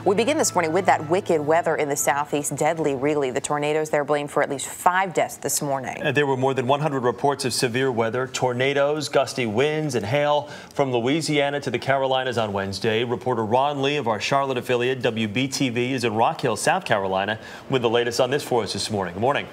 We begin this morning with that wicked weather in the southeast. Deadly, really. The tornadoes there blamed for at least 5 deaths this morning. There were more than 100 reports of severe weather, tornadoes, gusty winds, and hail from Louisiana to the Carolinas on Wednesday. Reporter Ron Lee of our Charlotte affiliate WBTV is in Rock Hill, South Carolina, with the latest on this for us this morning. Good morning.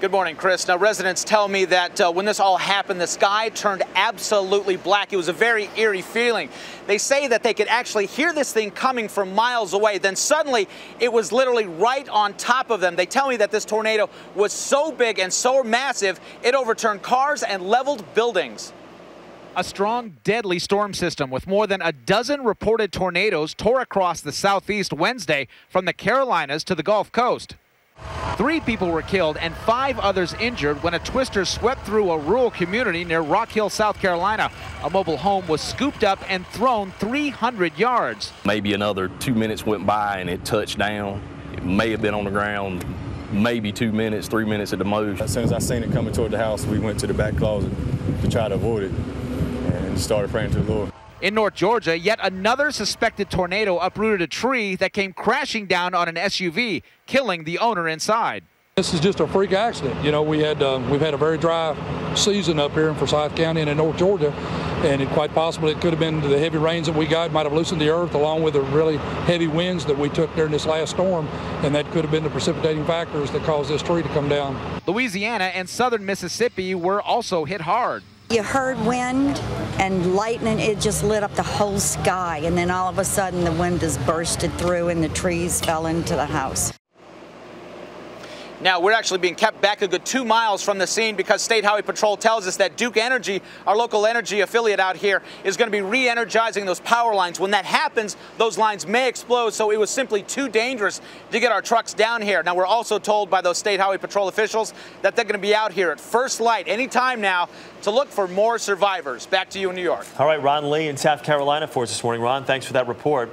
Good morning, Chris. Now, residents tell me that when this all happened, the sky turned absolutely black. It was a very eerie feeling. They say that they could actually hear this thing coming from miles away. Then suddenly, it was literally right on top of them. They tell me that this tornado was so big and so massive, it overturned cars and leveled buildings. A strong, deadly storm system with more than a dozen reported tornadoes tore across the southeast Wednesday from the Carolinas to the Gulf Coast. 3 people were killed and 5 others injured when a twister swept through a rural community near Rock Hill, South Carolina. A mobile home was scooped up and thrown 300 yards. Maybe another 2 minutes went by and it touched down. It may have been on the ground, maybe 2 minutes, 3 minutes at the most. As soon as I seen it coming toward the house, we went to the back closet to try to avoid it and started praying to the Lord. In North Georgia, yet another suspected tornado uprooted a tree that came crashing down on an SUV, killing the owner inside. This is just a freak accident. You know, we've had a very dry season up here in Forsyth County and in North Georgia, and quite possibly it could have been the heavy rains that we got might have loosened the earth along with the really heavy winds that we took during this last storm, and that could have been the precipitating factors that caused this tree to come down. Louisiana and southern Mississippi were also hit hard. You heard wind and lightning, it just lit up the whole sky, and then all of a sudden the wind just bursted through and the trees fell into the house. Now, we're actually being kept back a good 2 miles from the scene because State Highway Patrol tells us that Duke Energy, our local energy affiliate out here, is going to be re-energizing those power lines. When that happens, those lines may explode, so it was simply too dangerous to get our trucks down here. Now, we're also told by those State Highway Patrol officials that they're going to be out here at first light anytime now to look for more survivors. Back to you in New York. All right, Ron Lee in South Carolina for us this morning. Ron, thanks for that report.